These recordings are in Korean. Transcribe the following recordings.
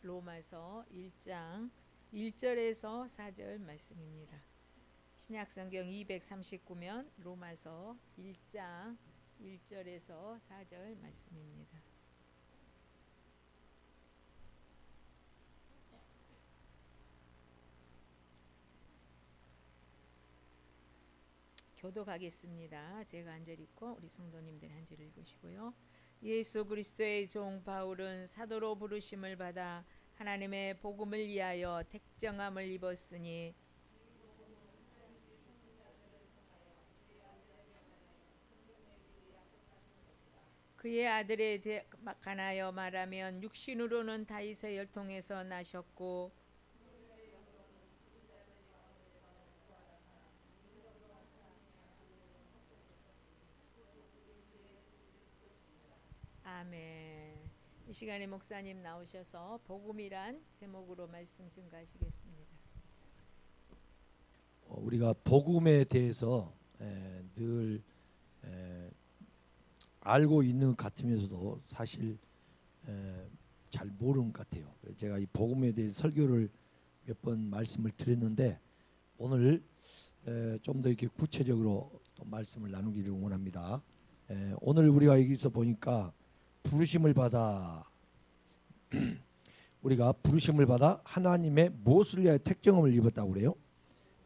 로마서 1장 1절에서 4절 말씀입니다. 신약성경 239면 로마서 1장 1절에서 4절 말씀입니다. 교독하겠습니다. 제가 한 절 읽고 우리 성도님들 한 절 읽으시고요. 예수 그리스도의 종 바울은 사도로 부르심을 받아 하나님의 복음을 위하여 택정함을 입었으니 그의 아들에 관하여 말하면 육신으로는 다윗의 혈통에서 나셨고 아멘. 이 시간에 목사님 나오셔서 복음이란 제목으로 말씀 증가하시겠습니다. 우리가 복음에 대해서 늘 알고 있는 것 같으면서도 사실 잘 모르는 것 같아요. 제가 이 복음에 대해서 설교를 몇 번 말씀을 드렸는데 오늘 좀 더 이렇게 구체적으로 또 말씀을 나누기를 원합니다. 오늘 우리가 여기서 보니까 부르심을 받아 우리가 부르심을 받아 하나님의 무엇을 위하여 택정함을 입었다고 그래요?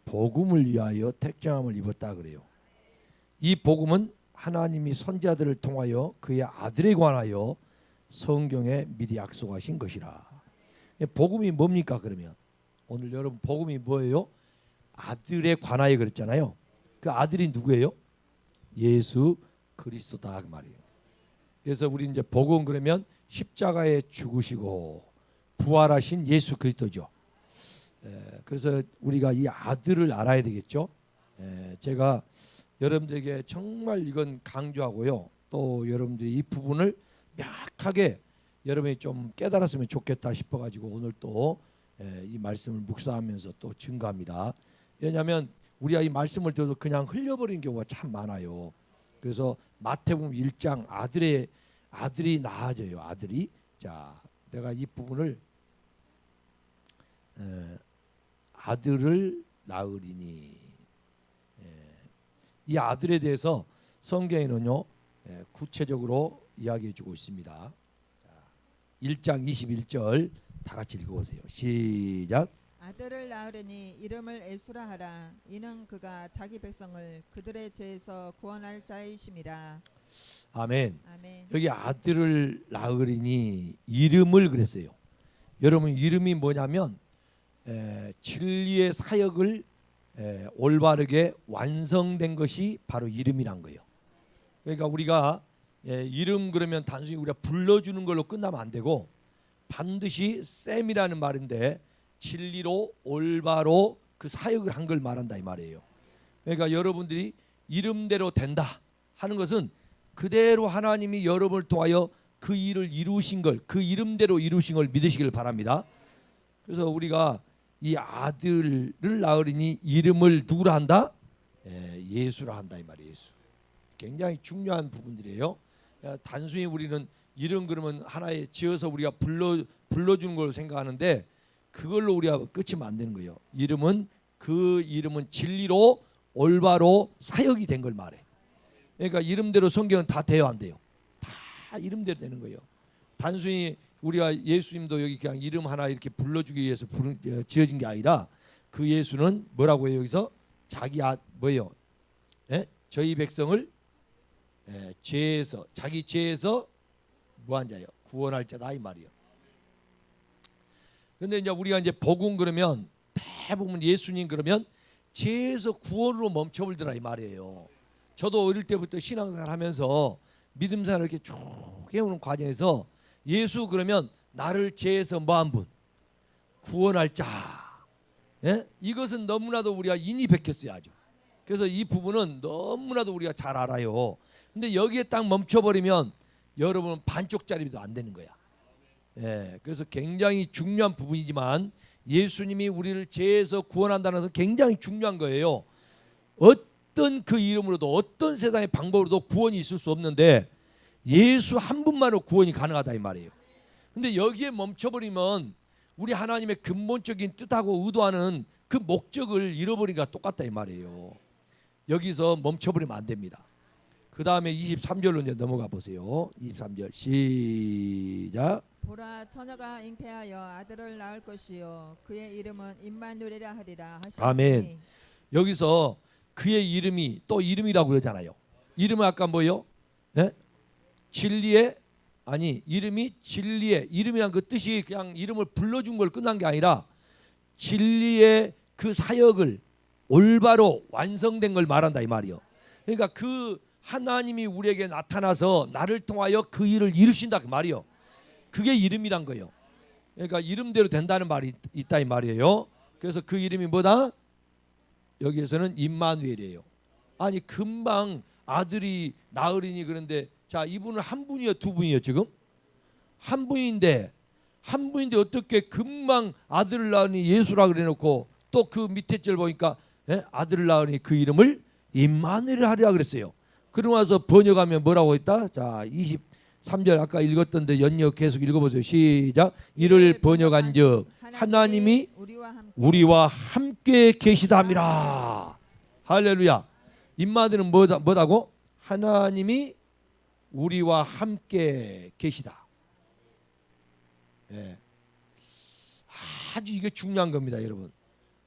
복음을 위하여 택정함을 입었다 그래요. 이 복음은 하나님이 선지자들을 통하여 그의 아들에 관하여 성경에 미리 약속하신 것이라. 복음이 뭡니까 그러면? 오늘 여러분 복음이 뭐예요? 아들에 관하여 그랬잖아요. 그 아들이 누구예요? 예수 그리스도다 그 말이에요. 그래서 우리 이제 복음 그러면 십자가에 죽으시고 부활하신 예수 그리스도죠. 그래서 우리가 이 아들을 알아야 되겠죠. 제가 여러분들에게 정말 이건 강조하고요. 또 여러분들이 이 부분을 명확하게 여러분이 좀 깨달았으면 좋겠다 싶어가지고 오늘 또 이 말씀을 묵상하면서 또 증거합니다. 왜냐하면 우리가 이 말씀을 들어도 그냥 흘려버리는 경우가 참 많아요. 그래서 마태복음 1장 아들이 나아져요. 아들이. 자, 내가 이 부분을 아들을 낳으리니 이 아들에 대해서 성경에는요 구체적으로 이야기해 주고 있습니다. 1장 21절 다 같이 읽어보세요. 시작. 아들을 낳으려니 이름을 에스라 하라. 이는 그가 자기 백성을 그들의 죄에서 구원할 자이심이라. 아멘. 아멘. 여기 아들을 낳으리니 이름을 그랬어요. 여러분 이름이 뭐냐면 진리의 사역을 올바르게 완성된 것이 바로 이름이란 거예요. 그러니까 우리가 이름 그러면 단순히 우리가 불러주는 걸로 끝나면 안 되고 반드시 쌤이라는 말인데 진리로 올바로 그 사역을 한 걸 말한다 이 말이에요. 그러니까 여러분들이 이름대로 된다 하는 것은 그대로 하나님이 여러분을 통하여 그 일을 이루신 걸, 그 이름대로 이루신 걸 믿으시길 바랍니다. 그래서 우리가 이 아들을 낳으리니 이름을 누구라 한다? 예수라 한다 이 말이에요. 예수. 굉장히 중요한 부분들이에요. 단순히 우리는 이름 그러면 하나에 지어서 우리가 불러주는 걸 생각하는데 그걸로 우리가 끝이면 안 되는 거예요. 그 이름은 진리로 올바로 사역이 된 걸 말해. 그러니까 이름대로 성경은 다 돼요, 안 돼요? 다 이름대로 되는 거예요. 단순히 우리가 예수님도 여기 그냥 이름 하나 이렇게 불러주기 위해서 지어진 게 아니라 그 예수는 뭐라고 해요 여기서? 뭐예요? 저희 백성을 자기 죄에서 뭐한 자예요? 구원할 자다 이 말이에요. 근데 이제 우리가 이제 복음 그러면 대부분 예수님 그러면 죄에서 구원으로 멈춰버리더라 이 말이에요. 저도 어릴 때부터 신앙생활 하면서 믿음생활을 이렇게 쭉 해오는 과정에서 예수 그러면 나를 죄에서 뭐한 분? 구원할 자. 이것은 너무나도 우리가 인이 베꼈어요 아주. 그래서 이 부분은 너무나도 우리가 잘 알아요. 근데 여기에 딱 멈춰버리면 여러분은 반쪽짜리도 안 되는 거야. 그래서 굉장히 중요한 부분이지만 예수님이 우리를 죄에서 구원한다는 것은 굉장히 중요한 거예요. 어떤 그 이름으로도 어떤 세상의 방법으로도 구원이 있을 수 없는데 예수 한 분만으로 구원이 가능하다 이 말이에요. 근데 여기에 멈춰버리면 우리 하나님의 근본적인 뜻하고 의도하는 그 목적을 잃어버리기가 똑같다 이 말이에요. 여기서 멈춰버리면 안 됩니다. 그 다음에 23절로 이제 넘어가 보세요. 23절 시작. 보라 처녀가 잉태하여 아들을 낳을 것이요 그의 이름은 임마누엘이라 하리라 하셨으니 아멘. 여기서 그의 이름이 또 이름이라고 그러잖아요. 이름은 아까 뭐요? 네? 진리의 아니 이름이 진리의 이름이란 그 뜻이 그냥 이름을 불러준 걸 끝난 게 아니라 진리의 그 사역을 올바로 완성된 걸 말한다 이 말이요. 그러니까 그 하나님이 우리에게 나타나서 나를 통하여 그 일을 이루신다 그 말이요. 그게 이름이란 거예요. 그러니까 이름대로 된다는 말이 있다 이 말이에요. 그래서 그 이름이 뭐다? 여기에서는 임마누엘이에요. 아니 금방 아들이 나으리니 그런데 자 이분은 한 분이요 두 분이요 지금? 한 분인데 어떻게 금방 아들을 낳으니 예수라 그래놓고 또 그 밑에 절 보니까 아들을 낳으니 그 이름을 임마누엘 하리라 그랬어요. 그러고 나서 번역하면 뭐라고 했다? 자 23절 아까 읽었던데 연역 계속 읽어보세요. 시작. 이를 번역한즉 하나님이 우리와 함께 계시다미라. 할렐루야. 임마누엘은 뭐다고? 하나님이 우리와 함께 계시다. 예. 아주 이게 중요한 겁니다, 여러분.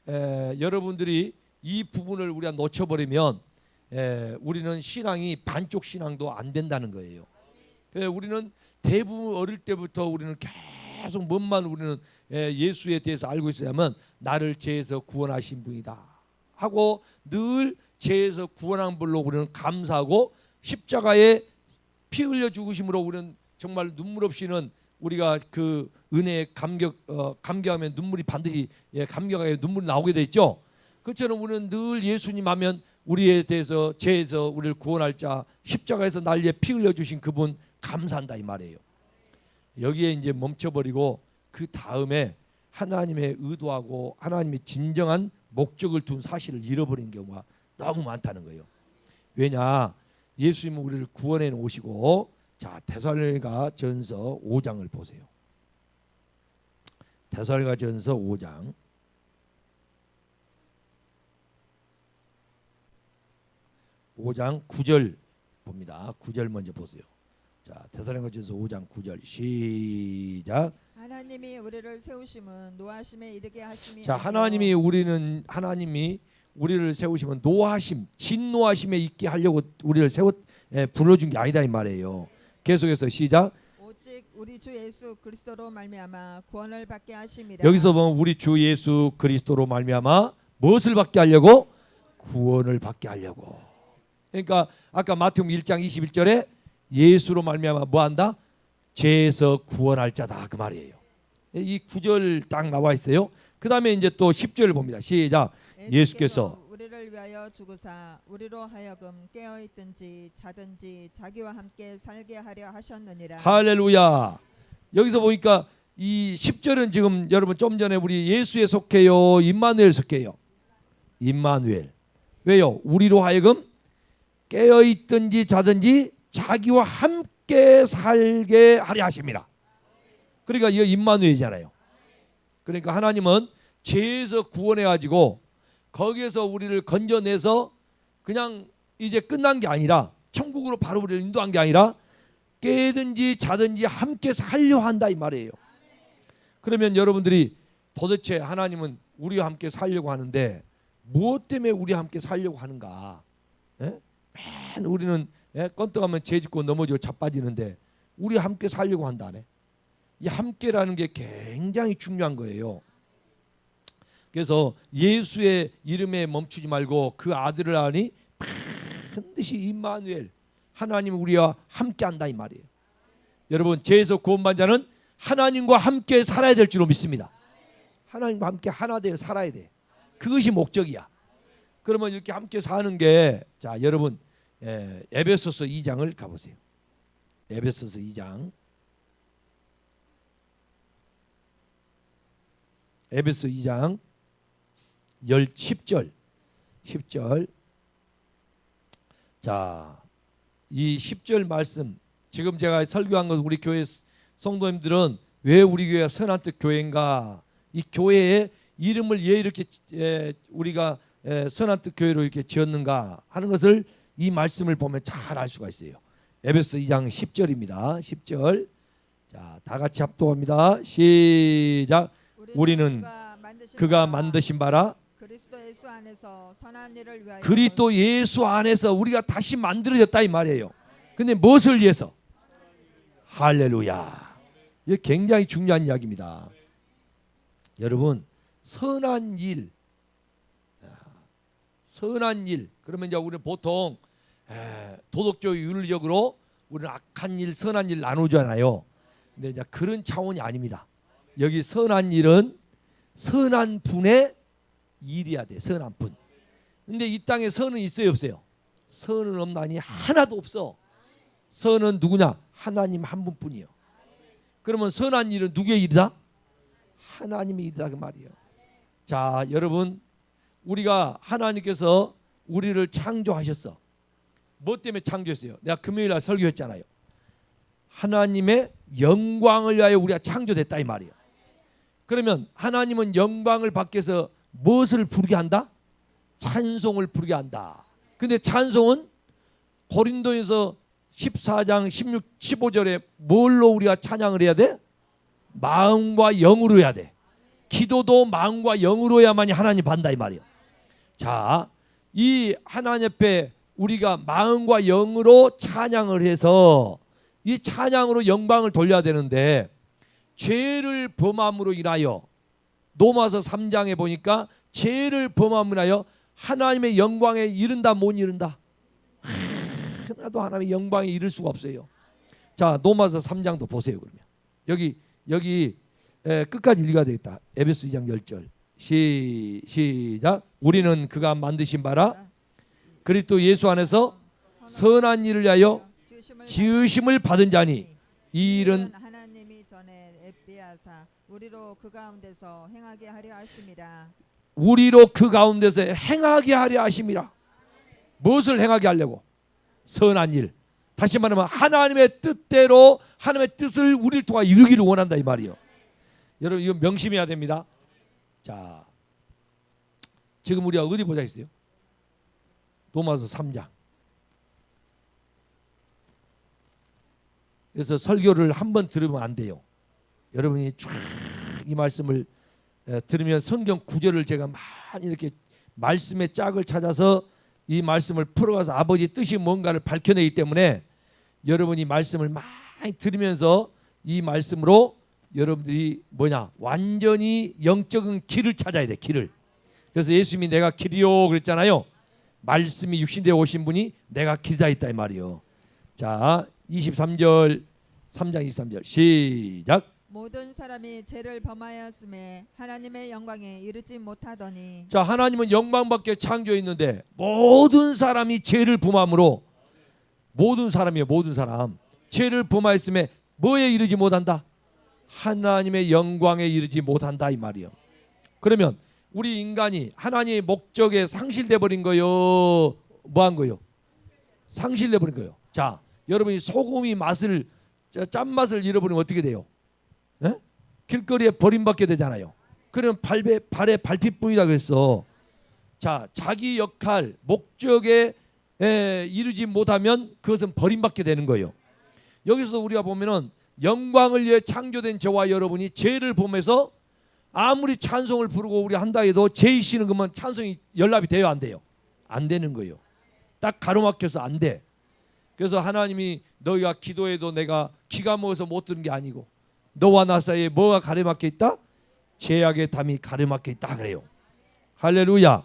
여러분들이 이 부분을 우리가 놓쳐버리면 우리는 신앙이 반쪽 신앙도 안 된다는 거예요. 우리는 대부분 어릴 때부터 우리는 계속 뭔만 우리는 예수에 대해서 알고 있어야만 나를 죄에서 구원하신 분이다 하고 늘 죄에서 구원한 분로 우리는 감사하고 십자가에 피 흘려 죽으심으로 우리는 정말 눈물 없이는 우리가 그 은혜에 감격하면 눈물이 반드시 감격하게 눈물이 나오게 돼 있죠. 그처럼 우리는 늘 예수님 하면 우리에 대해서 죄에서 우리를 구원할 자 십자가에서 날 위해 피 흘려 주신 그분 감사한다 이 말이에요. 여기에 이제 멈춰버리고 그 다음에 하나님의 의도하고 하나님의 진정한 목적을 둔 사실을 잃어버리는 경우가 너무 많다는 거예요. 왜냐? 예수님은 우리를 구원해 오시고 자 데살로니가 전서 5장을 보세요. 데살로니가 전서 5장 9절 봅니다. 9절 먼저 보세요. 자 데살로니가 전서 5장 9절 시작. 하나님이 우리를 세우심은 노하심에 이르게 하심이 자 아니요 하나님이 우리를 세우시면 노하심 진노하심에 있게 하려고 우리를 불러준 게 아니다 이 말이에요. 계속해서 시작. 오직 우리 주 예수 그리스도로 말미암아 구원을 받게 하심이라. 여기서 보면 우리 주 예수 그리스도로 말미암아 무엇을 받게 하려고? 구원을 받게 하려고. 그러니까 아까 마태복음 1장 21절에 예수로 말미암아 뭐한다? 죄에서 구원할 자다 그 말이에요. 이 9절 딱 나와 있어요. 그 다음에 이제 또 10절을 봅니다. 시작. 예수께서 우리를 위하여 죽으사 우리로 하여금 깨어있든지 자든지 자기와 함께 살게 하려 하셨느니라. 할렐루야. 여기서 보니까 이 10절은 지금 여러분 좀 전에 우리 예수에 속해요? 임마누엘 속해요? 임마누엘. 왜요? 우리로 하여금 깨어있든지 자든지 자기와 함께 살게 하려 하십니다. 그러니까 이거 임마누엘이잖아요. 그러니까 하나님은 죄에서 구원해가지고 거기에서 우리를 건져내서 그냥 이제 끝난 게 아니라 천국으로 바로 우리를 인도한 게 아니라 깨든지 자든지 함께 살려 한다 이 말이에요. 그러면 여러분들이 도대체 하나님은 우리와 함께 살려고 하는데 무엇 때문에 우리와 함께 살려고 하는가? 맨 우리는 껌떡하면 죄짓고 넘어지고 자빠지는데 우리와 함께 살려고 한다네. 이 함께라는 게 굉장히 중요한 거예요. 그래서 예수의 이름에 멈추지 말고 그 아들을 아니 반드시 임마누엘 하나님 우리와 함께한다 이 말이에요. 여러분 죄에서 구원받은 자는 하나님과 함께 살아야 될 줄로 믿습니다. 하나님과 함께 하나 되어 살아야 돼. 그것이 목적이야. 그러면 이렇게 함께 사는 게 자 여러분 에베소서 2장을 가보세요. 에베소서 2장 에베소 2장 10절 자, 이 10절 말씀 지금 제가 설교한 것 우리 교회 성도님들은 왜 우리 교회가 선한 뜻 교회인가? 이 교회의 이름을 왜 이렇게 우리가 선한 뜻 교회로 이렇게 지었는가 하는 것을 이 말씀을 보면 잘 알 수가 있어요. 에베소 2장 10절입니다. 10절. 자, 다 같이 합독합니다. 시작. 우리는 그가 만드신 바라 그리스도 예수 안에서 선한 일을 위하여 그리스도 예수 안에서 우리가 다시 만들어졌다 이 말이에요. 근데 무엇을 위해서? 할렐루야. 이게 굉장히 중요한 이야기입니다. 여러분, 선한 일 그러면 이제 우리는 보통 도덕적 윤리적으로 우리는 악한 일 선한 일 나누잖아요. 근데 이제 그런 차원이 아닙니다. 여기 선한 일은 선한 분의 일이야 돼. 선한 분. 근데 이 땅에 선은 있어요 없어요? 선은 없나니 하나도 없어. 선은 누구냐? 하나님 한 분뿐이요. 그러면 선한 일은 누구의 일이다? 하나님의 일이다 그 말이에요. 자, 여러분, 우리가 하나님께서 우리를 창조하셨어. 뭐 때문에 창조했어요? 내가 금요일 날 설교했잖아요. 하나님의 영광을 위하여 우리가 창조됐다 이 말이에요. 그러면 하나님은 영광을 받기 위해서 무엇을 부르게 한다? 찬송을 부르게 한다. 근데 찬송은 고린도에서 14장 16, 15절에 뭘로 우리가 찬양을 해야 돼? 마음과 영으로 해야 돼. 기도도 마음과 영으로 해야만이 하나님 받는다 이 말이에요. 자, 이 하나님 앞에 우리가 마음과 영으로 찬양을 해서 이 찬양으로 영광을 돌려야 되는데 죄를 범함으로 인하여 로마서 3장에 보니까 죄를 범함으로 인하여 하나님의 영광에 이른다 못 이른다? 하나도 하나님의 영광에 이를 수가 없어요. 자, 로마서 3장도 보세요. 그러면 여기 끝까지 읽어야 되겠다. 에베소 2장 10절 시작. 우리는 그가 만드신 바라 그리스도 예수 안에서 선한 일을 위하여 지으심을 받은 자니 이 일은 하나님이 전에 예비하사 우리로 그 가운데서 행하게 하려 하심이라. 우리로 그 가운데서 행하게 하려 하심이라. 무엇을 행하게 하려고? 선한 일. 다시 말하면 하나님의 뜻대로 하나님의 뜻을 우리를 통해 이루기를 원한다 이 말이요. 여러분 이거 명심해야 됩니다. 자, 지금 우리가 어디 보자 있어요? 로마서 3장. 그래서 설교를 한번 들으면 안 돼요. 여러분이 쫙 이 말씀을 들으면 성경 구절을 제가 많이 이렇게 말씀의 짝을 찾아서 이 말씀을 풀어가서 아버지 뜻이 뭔가를 밝혀내기 때문에 여러분이 말씀을 많이 들으면서 이 말씀으로 여러분들이 완전히 영적인 길을 찾아야 돼. 길을. 그래서 예수님이 내가 길이요 그랬잖아요. 말씀이 육신되어 오신 분이 내가 길이다 있다 이 말이요. 자, 23절 3장 23절 시작. 모든 사람이 죄를 범하였음에 하나님의 영광에 이르지 못하더니. 자, 하나님은 영광밖에 창조했는데 모든 사람이 죄를 범함으로 모든 사람이에요. 모든 사람 죄를 범하였음에 뭐에 이르지 못한다? 하나님의 영광에 이르지 못한다 이 말이요. 그러면 우리 인간이 하나님의 목적에 상실돼 버린 거요. 뭐한 거요? 상실돼 버린 거요. 자, 여러분이 소금이 맛을 짠맛을 잃어버리면 어떻게 돼요? 에? 길거리에 버림받게 되잖아요. 그러면 발에 발핏뿐이다 그랬어. 자, 자기 역할 목적에 이르지 못하면 그것은 버림받게 되는 거예요. 여기서 우리가 보면은 영광을 위해 창조된 저와 여러분이 죄를 범해서 아무리 찬송을 부르고 우리 한다 해도 죄이시는 그러면 찬송이 연락이 돼요 안 돼요? 안 되는 거예요. 딱 가로막혀서 안 돼. 그래서 하나님이 너희가 기도해도 내가 기가 먹어서 못 듣는 게 아니고 너와 나 사이에 뭐가 가로막혀 있다? 죄악의 담이 가로막혀 있다 그래요. 할렐루야.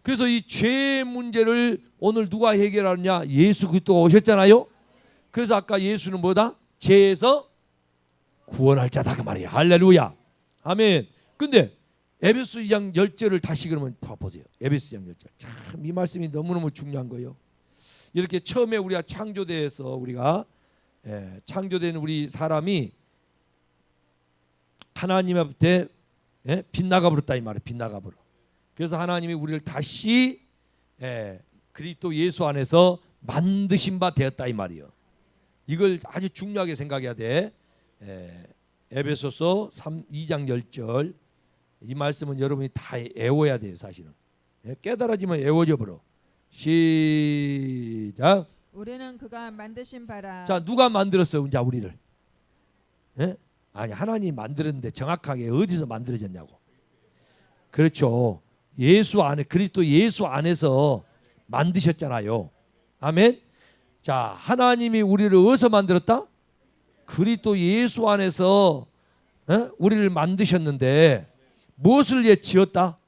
그래서 이 죄의 문제를 오늘 누가 해결하느냐? 예수 그리스도가 오셨잖아요. 그래서 아까 예수는 뭐다? 죄에서 구원할 자다 그 말이에요. 할렐루야. 아멘. 근데 에베소 2장 10절을 다시 그러면 보세요. 에베소 2장 10절. 참 이 말씀이 너무너무 중요한 거예요. 이렇게 처음에 우리가 창조돼서 우리가 창조된 우리 사람이 하나님 앞에 빗나가 버렸다 이 말이에요. 빗나가 버려. 그래서 하나님이 우리를 다시 그리스도 예수 안에서 만드신 바 되었다 이 말이에요. 이걸 아주 중요하게 생각해야 돼. 에베소서 2장 10절. 이 말씀은 여러분이 다 애워야 돼요, 사실은. 깨달아지면 애워져 버려. 시작. 우리는 그가 만드신 바라. 자, 누가 만들었어요, 이제 우리를? 예? 아니, 하나님 만들었는데 정확하게 어디서 만들어졌냐고. 그렇죠. 예수 안에, 그리스도 예수 안에서 만드셨잖아요. 아멘. 자, 하나님이 우리를 어디서 만들었다? 그리스도 예수 안에서 우리를 만드셨는데 무엇을 위해 지었다?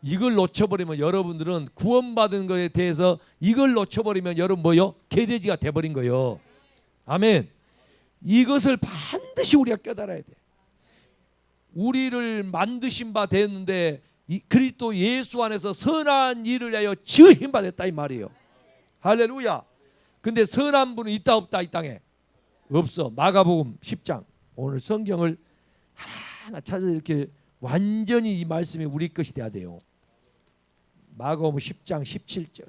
이걸 놓쳐버리면 여러분들은 구원받은 것에 대해서 이걸 놓쳐버리면 여러분 뭐요? 개돼지가 돼버린 거예요. 아멘. 이것을 반드시 우리가 깨달아야 돼. 우리를 만드신 바 됐는데 그리스도 예수 안에서 선한 일을 위하여 지으신 바 됐다 이 말이에요. 할렐루야. 근데 선한 분은 있다 없다 이 땅에? 없어. 마가복음 10장. 오늘 성경을 하나하나 찾아서 이렇게 완전히 이 말씀이 우리 것이 돼야 돼요. 마가복음 10장 17절.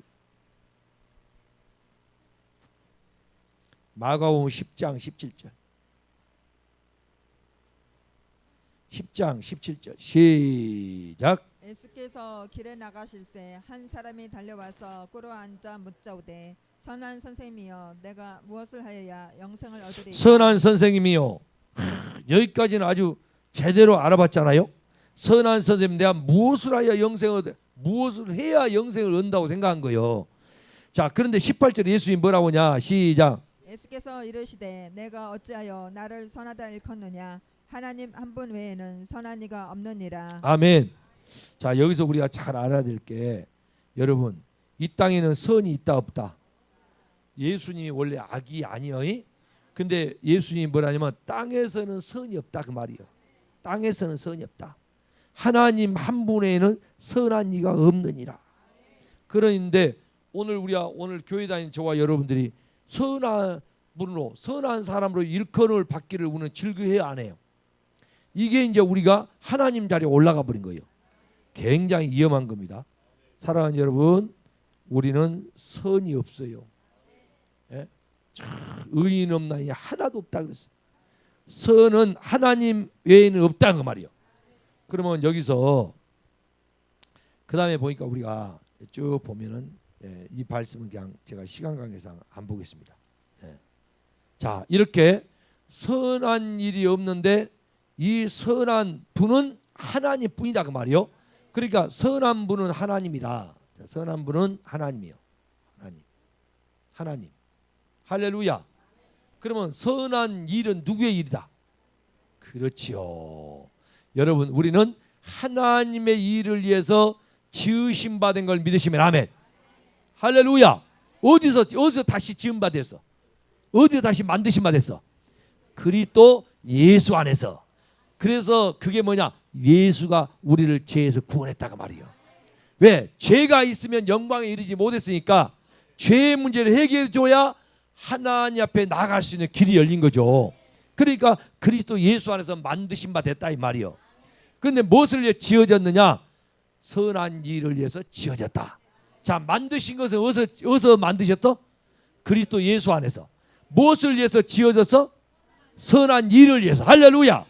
마가복음 10장 17절. 10장 17절. 시작. 예수께서 길에 나가실새 한 사람이 달려와서 꿇어 앉아 묻자오되 선한 선생님이여 내가 무엇을 하여야 영생을 얻으리까? 선한 선생님이요. 여기까지는 아주 제대로 알아봤잖아요. 선한 선생님, 내가 무엇을 하여 영생을 얻어, 무엇을 해야 영생을 얻는다고 생각한 거예요. 자, 그런데 18절에 예수님 뭐라고 하냐? 시작. 예수께서 이르시되 내가 어찌하여 나를 선하다 일컫느냐? 하나님 한 분 외에는 선한 이가 없느니라. 아멘. 자, 여기서 우리가 잘 알아야 될 게, 여러분, 이 땅에는 선이 있다 없다? 예수님이 원래 악이 아니요. 근데 예수님이 뭐라냐면 땅에서는 선이 없다 그 말이요. 땅에서는 선이 없다. 하나님 한 분에는 선한 이가 없느니라. 그런데 우리가 오늘 교회 다니는 저와 여러분들이 선한 분으로, 선한 사람으로 일컬음을 받기를 우리는 즐거워해야 안 해요. 이게 이제 우리가 하나님 자리에 올라가 버린 거예요. 굉장히 위험한 겁니다. 사랑하는 여러분, 우리는 선이 없어요. 예? 의인 없나니 하나도 없다 그랬어요. 선은 하나님 외에는 없다는 그 말이에요. 그러면 여기서 그 다음에 보니까 우리가 쭉 보면은 이 말씀은 그냥 제가 시간 관계상 안 보겠습니다. 자, 이렇게 선한 일이 없는데 이 선한 분은 하나님 뿐이다 그 말이요. 그러니까 선한 분은 하나님이다. 선한 분은 하나님이요. 하나님. 할렐루야. 그러면 선한 일은 누구의 일이다? 그렇지요. 여러분, 우리는 하나님의 일을 위해서 지으심 받은 걸 믿으시면 아멘. 할렐루야. 어디서 다시 지음 받았어? 어디서 다시 만드심 받았어? 그리스도 예수 안에서. 그래서 그게 뭐냐? 예수가 우리를 죄에서 구원했다가 말이에요. 왜? 죄가 있으면 영광에 이르지 못했으니까 죄의 문제를 해결해 줘야 하나님 앞에 나갈 수 있는 길이 열린 거죠. 그러니까 그리스도 예수 안에서 만드신 바 됐다 이 말이요. 그런데 무엇을 위해 지어졌느냐? 선한 일을 위해서 지어졌다. 자, 만드신 것은 어디서 만드셨어? 그리스도 예수 안에서. 무엇을 위해서 지어져서? 선한 일을 위해서. 할렐루야.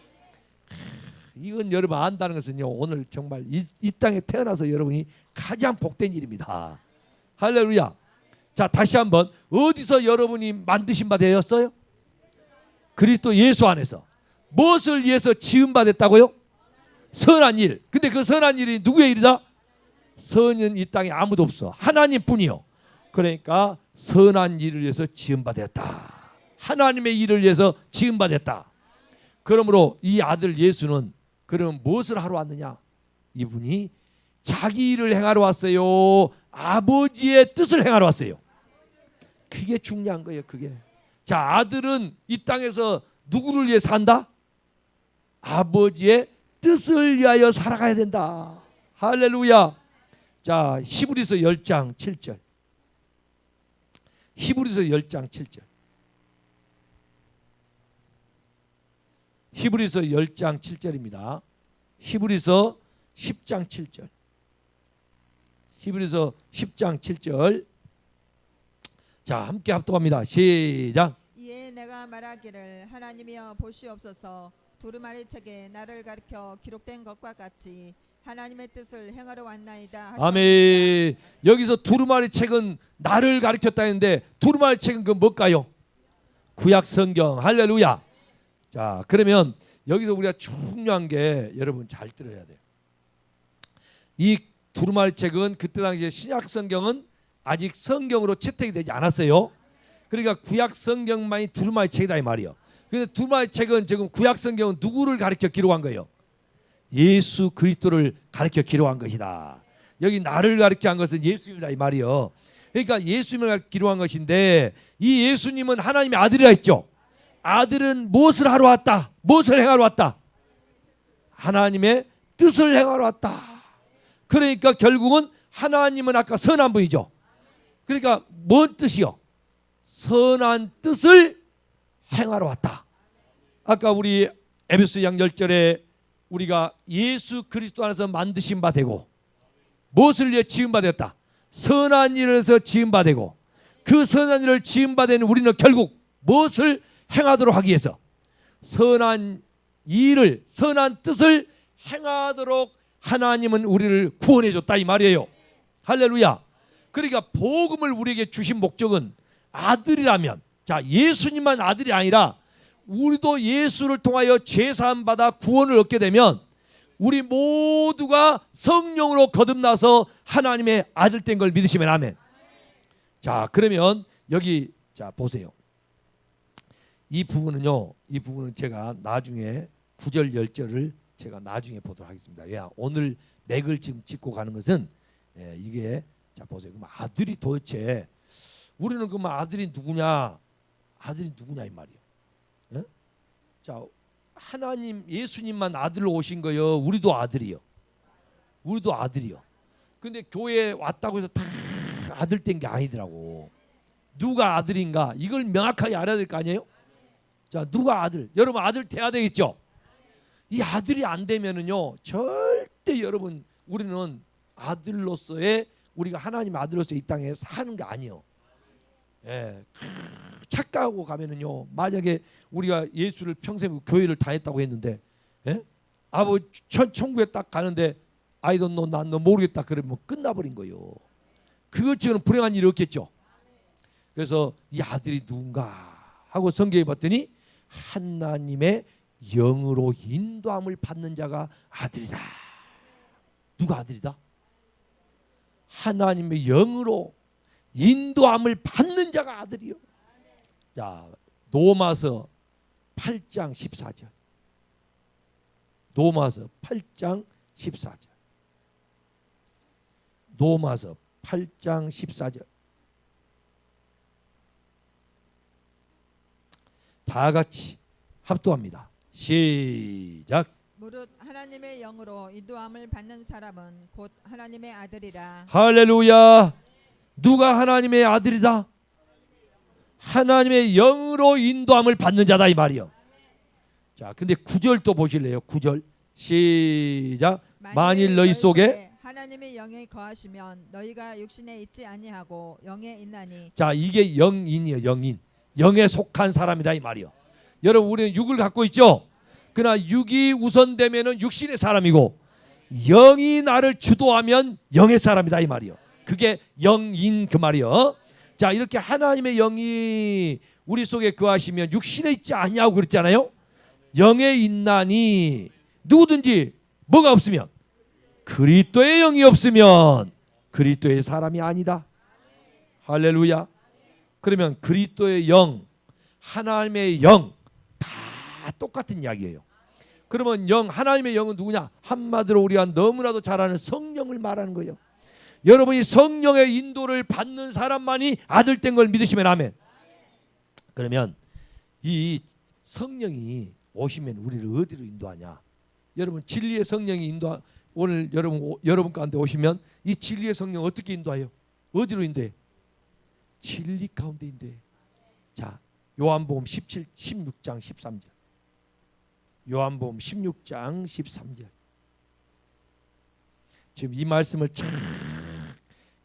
이건 여러분 안다는 것은요, 오늘 정말 이 땅에 태어나서 여러분이 가장 복된 일입니다. 할렐루야. 자, 다시 한번, 어디서 여러분이 만드신 바 되었어요? 그리스도 예수 안에서. 무엇을 위해서 지은 바 됐다고요? 선한 일. 근데 그 선한 일이 누구의 일이다? 선은 이 땅에 아무도 없어. 하나님 뿐이요. 그러니까 선한 일을 위해서 지은 바 되었다. 하나님의 일을 위해서 지은 바 됐다. 그러므로 이 아들 예수는 그럼 무엇을 하러 왔느냐? 이분이 자기 일을 행하러 왔어요. 아버지의 뜻을 행하러 왔어요. 그게 중요한 거예요. 그게. 자, 아들은 이 땅에서 누구를 위해 산다? 아버지의 뜻을 위하여 살아가야 된다. 할렐루야. 자, 히브리서 10장 7절. 히브리서 10장 7절. 히브리서 10장 7절입니다. 히브리서 10장 7절. 히브리서 10장 7절. 자, 함께 합독합니다. 시작. 이에 내가 말하기를 하나님이여 보시옵소서 두루마리 책에 나를 가리켜 기록된 것과 같이 하나님의 뜻을 행하러 왔나이다 하시니라. 아멘. 여기서 두루마리 책은 나를 가리켰다 했는데 두루마리 책은 그 뭘까요? 구약 성경. 할렐루야. 자, 그러면 여기서 우리가 중요한 게 여러분 잘 들어야 돼요. 이 두루마리 책은 그때 당시에 신약 성경은 아직 성경으로 채택이 되지 않았어요. 그러니까 구약 성경만이 두루마리 책이다 이 말이요. 근데 두루마리 책은 지금 구약 성경은 누구를 가리켜 기록한 거예요? 예수 그리스도를 가리켜 기록한 것이다. 여기 나를 가리켜 한 것은 예수님이다 이 말이요. 그러니까 예수님을 기록한 것인데 이 예수님은 하나님의 아들이라 했죠. 아들은 무엇을 하러 왔다? 무엇을 행하러 왔다? 하나님의 뜻을 행하러 왔다. 그러니까 결국은 하나님은 아까 선한 분이죠. 그러니까 뭔 뜻이요? 선한 뜻을 행하러 왔다. 아까 우리 에베소 양 10절에 우리가 예수 그리스도 안에서 만드신 바 되고 무엇을 위해 지은 바 되었다? 선한 일을 해서 지은 바 되고 그 선한 일을 지은 바 된 우리는 결국 무엇을 행하도록 하기 위해서 선한 일을 선한 뜻을 행하도록 하나님은 우리를 구원해 줬다 이 말이에요. 할렐루야. 그러니까 복음을 우리에게 주신 목적은 아들이라면 자 예수님만 아들이 아니라 우리도 예수를 통하여 죄사함 받아 구원을 얻게 되면 우리 모두가 성령으로 거듭나서 하나님의 아들 된 걸 믿으시면 아멘. 자 그러면 여기 자 보세요. 이 부분은요. 이 부분은 제가 나중에 9절 10절을 제가 나중에 보도록 하겠습니다. 야, 오늘 맥을 지금 짚고 가는 것은 이게 자 보세요. 그럼 아들이 도대체 우리는 그럼 아들이 누구냐? 아들이 누구냐 이 말이에요. 예? 자 하나님 예수님만 아들로 오신 거요. 우리도 아들이요. 우리도 아들이요. 근데 교회에 왔다고 해서 다 아들 된 게 아니더라고. 누가 아들인가? 이걸 명확하게 알아야 될 거 아니에요? 자 누가 아들? 여러분 아들 돼야 되겠죠? 이 아들이 안 되면은요 절대 여러분 우리는 아들로서의 우리가 하나님 아들로서 이 땅에 사는 게 아니에요. 예, 착각하고 가면은요 만약에 우리가 예수를 평생 교회를 다녔다고 했는데 예? 아버지 천국에 딱 가는데 I don't know 난 너 모르겠다 그러면 끝나버린 거예요. 그것처럼 불행한 일이 없겠죠. 그래서 이 아들이 누군가 하고 성경에 봤더니 하나님의 영으로 인도함을 받는 자가 아들이다. 누가 아들이다? 하나님의 영으로 인도함을 받는 자가 아들이요. 자, 로마서 8장 14절. 로마서 8장 14절. 로마서 8장 14절. 다 같이 합독합니다. 시작. 무릇 하나님의 영으로 인도함을 받는 사람은 곧 하나님의 아들이라. 할렐루야. 누가 하나님의 아들이다? 하나님의 영으로 인도함을 받는 자다 이 말이요. 자, 근데 9절 또 보실래요? 9절 시작. 만일 너희 속에 하나님의 영이 거하시면 너희가 육신에 있지 아니하고 영에 있나니. 자, 이게 영인이에요. 영인. 영에 속한 사람이다 이 말이요. 여러분 우리는 육을 갖고 있죠. 그러나 육이 우선되면은 육신의 사람이고 영이 나를 주도하면 영의 사람이다 이 말이요. 그게 영인 그 말이요. 자 이렇게 하나님의 영이 우리 속에 거하시면 육신에 있지 아니하고 그랬잖아요. 영에 있나니 누구든지 뭐가 없으면 그리스도의 영이 없으면 그리스도의 사람이 아니다. 할렐루야. 그러면 그리스도의 영, 하나님의 영 다 똑같은 이야기예요. 그러면 영, 하나님의 영은 누구냐? 한마디로 우리가 너무나도 잘 아는 성령을 말하는 거예요. 여러분이 성령의 인도를 받는 사람만이 아들 된 걸 믿으시면 아멘. 그러면 이 성령이 오시면 우리를 어디로 인도하냐? 여러분 진리의 성령이 인도 오늘 여러분 가운데 오시면 이 진리의 성령 어떻게 인도해요? 어디로 인도해? 진리 가운데 인도해. 자, 요한복음 16장 13절. 요한복음 16장 13절. 지금 이 말씀을 참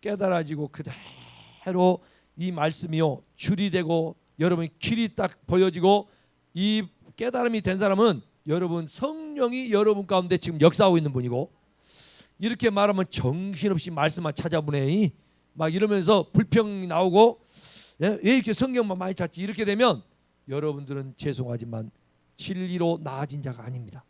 깨달아지고 그대로 이 말씀이요 줄이 되고 여러분 길이 딱 보여지고 이 깨달음이 된 사람은 여러분 성령이 여러분 가운데 지금 역사하고 있는 분이고, 이렇게 말하면 정신없이 말씀만 찾아보네 막 이러면서 불평이 나오고, 예? 왜 이렇게 성경만 많이 찾지? 이렇게 되면 여러분들은 죄송하지만 진리로 나아진 자가 아닙니다.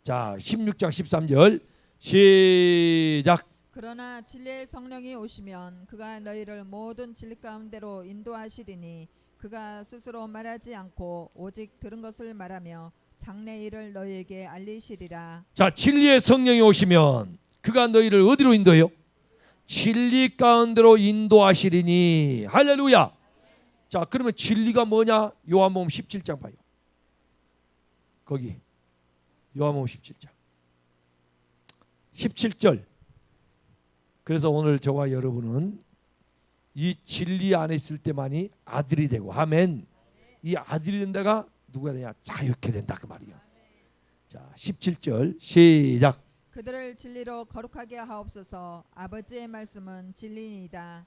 자, 16장 13절 시작. 그러나 진리의 성령이 오시면 그가 너희를 모든 진리 가운데로 인도하시리니 그가 스스로 말하지 않고 오직 들은 것을 말하며 장래 일을 너희에게 알리시리라. 자, 진리의 성령이 오시면 그가 너희를 어디로 인도해요? 진리 가운데로 인도하시리니. 할렐루야. 자, 그러면 진리가 뭐냐? 요한복음 17장 봐요. 거기 요한복음 17장 17절. 그래서 오늘 저와 여러분은 이 진리 안에 있을 때만이 아들이 되고, 아멘. 이 아들이 된다가 누가 되냐? 자유케 된다 그 말이야. 자, 17절 시작. 그들을 진리로 거룩하게 하옵소서. 아버지의 말씀은 진리이다.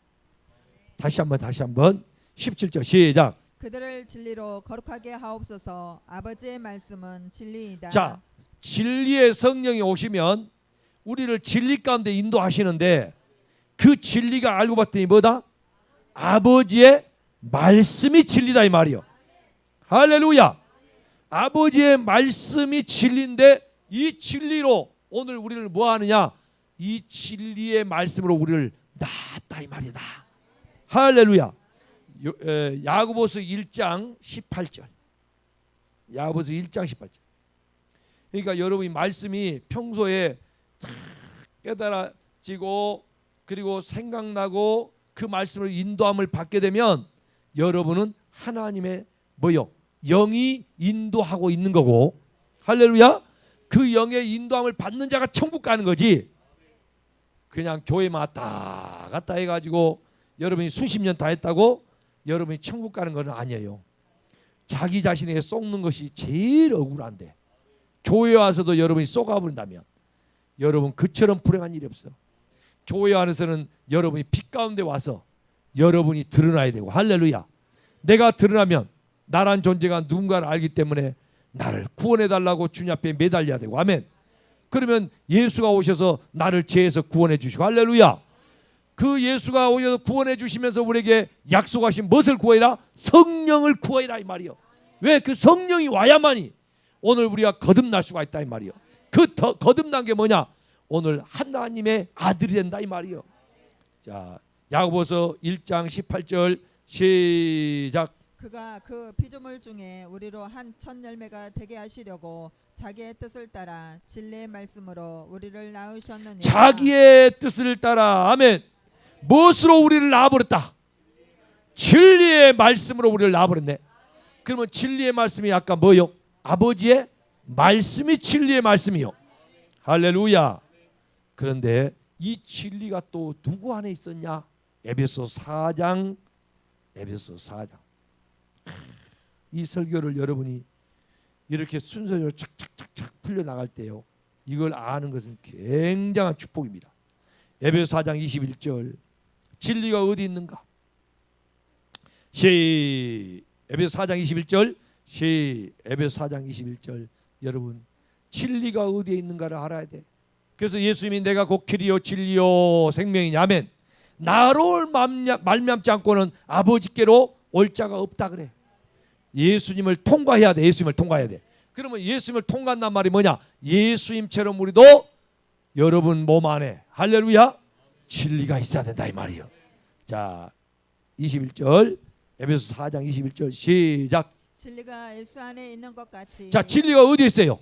다시 한번 17절 시작. 그들을 진리로 거룩하게 하옵소서. 아버지의 말씀은 진리이다. 자, 진리의 성령이 오시면 우리를 진리 가운데 인도하시는데, 그 진리가 알고 봤더니 뭐다? 아버지의 말씀이 진리다 이 말이요. 할렐루야. 아버지의 말씀이 진리인데, 이 진리로 오늘 우리를 뭐 하느냐? 이 진리의 말씀으로 우리를 낳았다 이 말이다. 할렐루야. 야고보서 1장 18절. 야고보서 1장 18절. 그러니까 여러분이 말씀이 평소에 깨달아지고 그리고 생각나고 그 말씀을 인도함을 받게 되면 여러분은 하나님의 뭐요? 영이 인도하고 있는 거고, 할렐루야. 그 영의 인도함을 받는 자가 천국 가는 거지. 그냥 교회만 왔다 갔다 해가지고 여러분이 수십 년 다 했다고 여러분이 천국 가는 건 아니에요. 자기 자신에게 속는 것이 제일 억울한데, 교회 와서도 여러분이 쏘가버린다면 여러분 그처럼 불행한 일이 없어. 교회 안에서는 여러분이 빛 가운데 와서 여러분이 드러나야 되고, 할렐루야. 내가 드러나면 나란 존재가 누군가를 알기 때문에 나를 구원해달라고 주님 앞에 매달려야 되고, 아멘. 그러면 예수가 오셔서 나를 죄에서 구원해 주시고, 할렐루야. 그 예수가 오셔서 구원해 주시면서 우리에게 약속하신 무엇을 구하리라? 성령을 구하리라 이 말이요. 왜? 그 성령이 와야만이 오늘 우리가 거듭날 수가 있다 이 말이요. 그 거듭난 게 뭐냐? 오늘 하나님의 아들이 된다 이 말이요. 자, 야고보서 1장 18절 시작. 그가 그 피조물 중에 우리로 한 첫 열매가 되게 하시려고 자기의 뜻을 따라 진리의 말씀으로 우리를 낳으셨느니라. 자기의 뜻을 따라, 아멘. 무엇으로 우리를 낳아버렸다? 진리의 말씀으로 우리를 낳아버렸네. 그러면 진리의 말씀이 아까 뭐요? 아버지의 말씀이 진리의 말씀이요. 할렐루야. 그런데 이 진리가 또 누구 안에 있었냐? 에베소 4장. 이 설교를 여러분이 이렇게 순서대로 착착착착 풀려나갈 때요, 이걸 아는 것은 굉장한 축복입니다. 에베소 4장 21절. 진리가 어디 있는가? 에베소 4장 21절. 에베소 4장 21절. 여러분, 진리가 어디에 있는가를 알아야 돼. 그래서 예수님이 내가 곧 길이요 진리요 생명이냐, 아멘. 나로 말미암지 않고는 아버지께로 올 자가 없다 그래. 예수님을 통과해야 돼. 예수님을 통과해야 돼. 그러면 예수님을 통과한단 말이 뭐냐? 예수님처럼 우리도 여러분 몸 안에, 할렐루야, 진리가 있어야 된다 이 말이에요. 자, 21절. 에베소 4장 21절 시작. 진리가 예수 안에 있는 것 같이. 자, 진리가 어디에 있어요?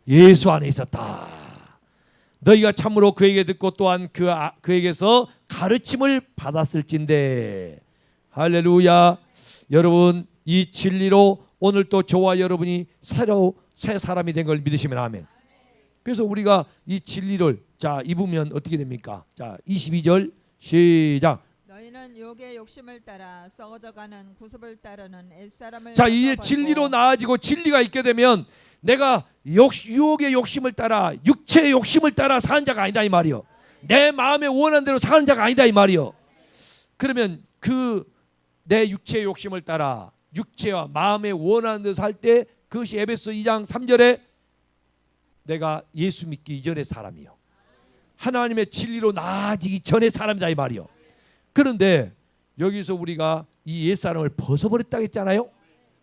예수 안에 있었다. 너희가 참으로 그에게 듣고 또한 그에게서 가르침을 받았을진데. 할렐루야. 여러분, 이 진리로 오늘 또 저와 여러분이 새 사람이 된 걸 믿으시면 아멘. 그래서 우리가 이 진리를 자 입으면 어떻게 됩니까? 자, 22절 시작. 너희는 육의 욕심을 따라 썩어져가는 구습을 따르는 옛사람을. 자, 이제 진리로 나아지고 진리가 있게 되면 내가 유혹의 욕심을 따라, 육체의 욕심을 따라 사는 자가 아니다 이 말이요. 내 마음에 원하는 대로 사는 자가 아니다 이 말이요. 그러면 그 내 육체의 욕심을 따라 육체와 마음에 원하는 대로 살 때 그것이 에베소 2장 3절에 내가 예수 믿기 이전의 사람이요 하나님의 진리로 나아지기 전의 사람이다 이 말이요. 그런데 여기서 우리가 이 옛사람을 벗어버렸다고 했잖아요.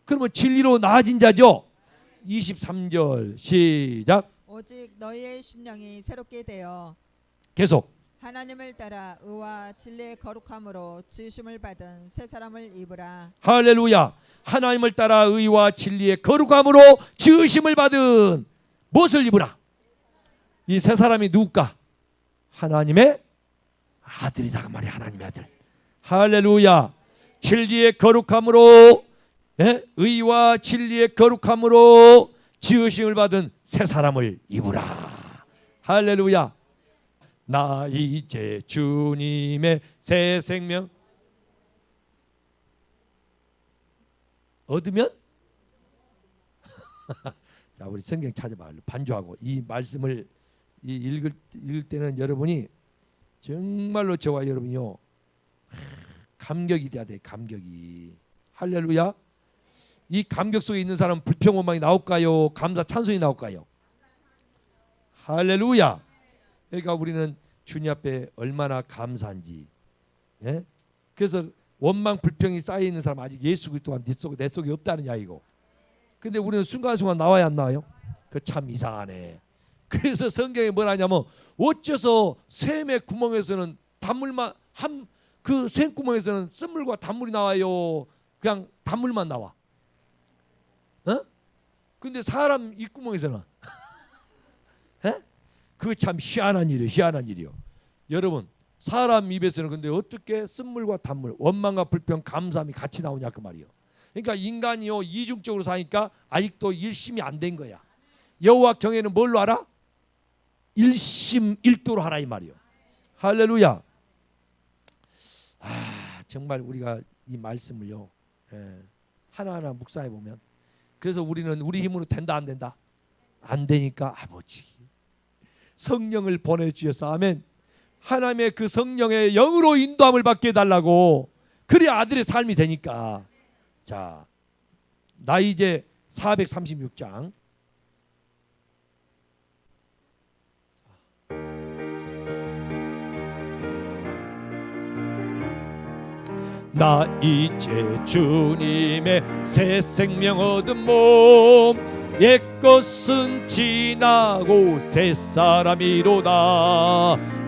그러면 진리로 나아진 자죠. 23절 시작. 오직 너희의 심령이 새롭게 되어 계속. 하나님을 따라 의와 진리의 거룩함으로 지으심을 받은 새 사람을 입으라. 할렐루야. 하나님을 따라 의와 진리의 거룩함으로 지으심을 받은 무엇을 입으라? 이 새 사람이 누굴까? 하나님의 아들이다 그 말이야. 하나님의 아들. 할렐루야. 진리의 거룩함으로 의와 진리의 거룩함으로 지으심을 받은 새 사람을 입으라. 할렐루야. 나 이제 주님의 새 생명 얻으면 자 우리 성경 찾아봐. 반주하고 이 말씀을 읽을 때는 여러분이 정말로 저와 여러분이요 감격이 돼야 돼. 감격이. 할렐루야. 이 감격 속에 있는 사람 불평원망이 나올까요? 감사 찬송이 나올까요? 할렐루야. 그러니까 우리는 주님 앞에 얼마나 감사한지. 그래서 원망 불평이 쌓여 있는 사람 아직 예수 그리스도가 내 속에 없다는 이야기고. 근데 우리는 순간순간 나와야 안 나와요? 그 참 이상하네. 그래서 성경에 뭐라 하냐면 어째서 샘의 구멍에서는 단물만 그 샘구멍에서는 쓴물과 단물이 나와요. 그냥 단물만 나와. 근데 사람 입구멍에서는 그거 참 희한한 일이에요. 희한한 일이요. 여러분 사람 입에서는 근데 어떻게 쓴물과 단물 원망과 불평 감사함이 같이 나오냐 그 말이요. 그러니까 인간이요 이중적으로 사니까 아직도 일심이 안 된 거야. 여호와 경외는 뭘로 알아? 일심일도로 하라 이 말이요. 할렐루야. 정말 우리가 이 말씀을요 하나하나 묵상해 보면 그래서 우리는 우리 힘으로 된다 안 된다? 안 되니까 아버지 성령을 보내주셔서 아멘. 하나님의 그 성령의 영으로 인도함을 받게 해달라고. 그래야 아들의 삶이 되니까. 자, 나 이제 436장 나 이제 주님의 새 생명 얻은 몸 옛것은 지나고 새 사람이로다.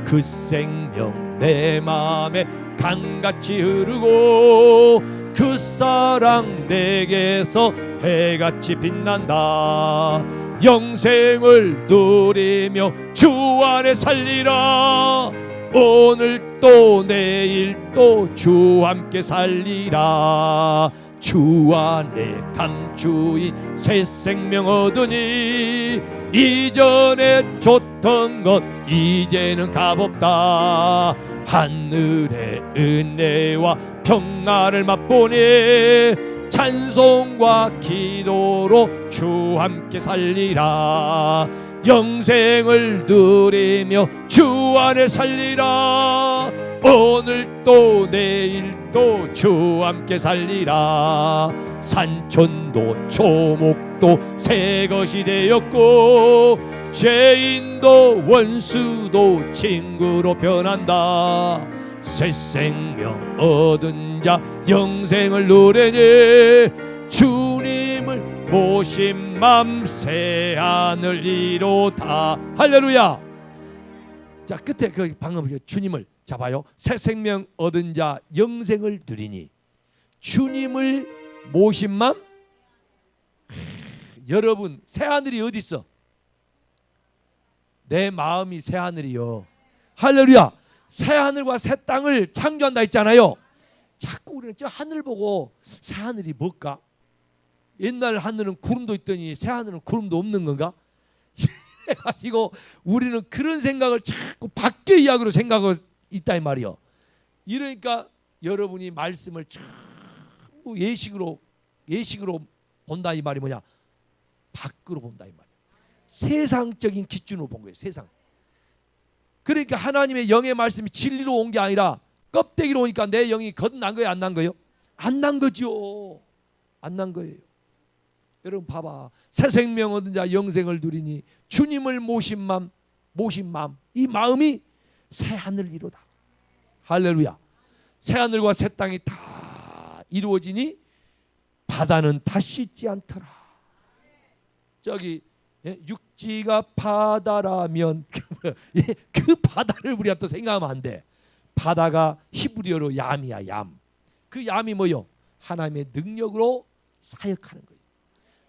그 생명 내 맘에 강같이 흐르고 그 사랑 내게서 해같이 빛난다. 영생을 누리며 주 안에 살리라. 오늘 또 내일 또 주 함께 살리라. 주 안에 감추인 새 생명 얻으니 이전에 줬던 것 이제는 값없다. 하늘의 은혜와 평안을 맛보니 찬송과 기도로 주 함께 살리라. 영생을 누리며 주 안에 살리라. 오늘 또 내일 또 주 함께 살리라. 산천도 초목도 새 것이 되었고 죄인도 원수도 친구로 변한다. 새 생명 얻은 자 영생을 누리니 주님을 모신 맘 새 하늘 이로다. 할렐루야. 자 끝에 그 방금 주님을 잡아요. 새 생명 얻은 자 영생을 누리니 주님을 모신 맘. 여러분 새 하늘이 어디 있어? 내 마음이 새 하늘이요. 할렐루야. 새 하늘과 새 땅을 창조한다 했잖아요. 자꾸 우리는 저 하늘 보고 새 하늘이 뭘까? 옛날 하늘은 구름도 있더니 새 하늘은 구름도 없는 건가? 이거 우리는 그런 생각을 자꾸 밖의 이야기로 생각하고 있다 이 말이요. 이러니까 여러분이 말씀을 전부 예식으로 본다 이 말이 뭐냐? 밖으로 본다 이 말이야. 세상적인 기준으로 본 거예요. 세상. 그러니까 하나님의 영의 말씀이 진리로 온 게 아니라 껍데기로 오니까 내 영이 거듭난 거예요, 안 난 거예요? 안 난 거죠. 안 난 거예요. 여러분 봐봐. 새 생명 얻은 자 영생을 누리니 주님을 모신 마음 이 마음이 새 하늘이로다. 할렐루야. 새 하늘과 새 땅이 다 이루어지니 바다는 다시 있지 않더라. 저기 육지가 바다라면 그 바다를 우리가 또 생각하면 안 돼. 바다가 히브리어로 얌이야. 얌. 그 얌이 뭐요? 하나님의 능력으로 사역하는 거예요.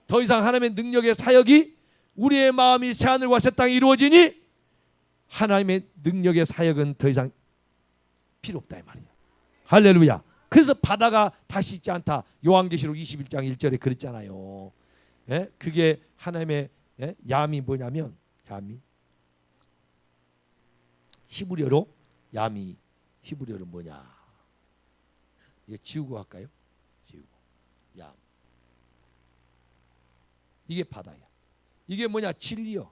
더 이상 하나님의 능력의 사역이 우리의 마음이 새하늘과 새 땅이 이루어지니 하나님의 능력의 사역은 더 이상 필요 없다 이 말이야. 할렐루야. 그래서 바다가 다시 있지 않다. 요한계시록 21장 1절에 그랬잖아요. 예? 그게 하나님의 얌이 뭐냐면 얌이 히브리어로 얌이 히브리어로 뭐냐? 이거 지우고 할까요? 지우고 얌. 이게 바다야. 이게 뭐냐? 진리요.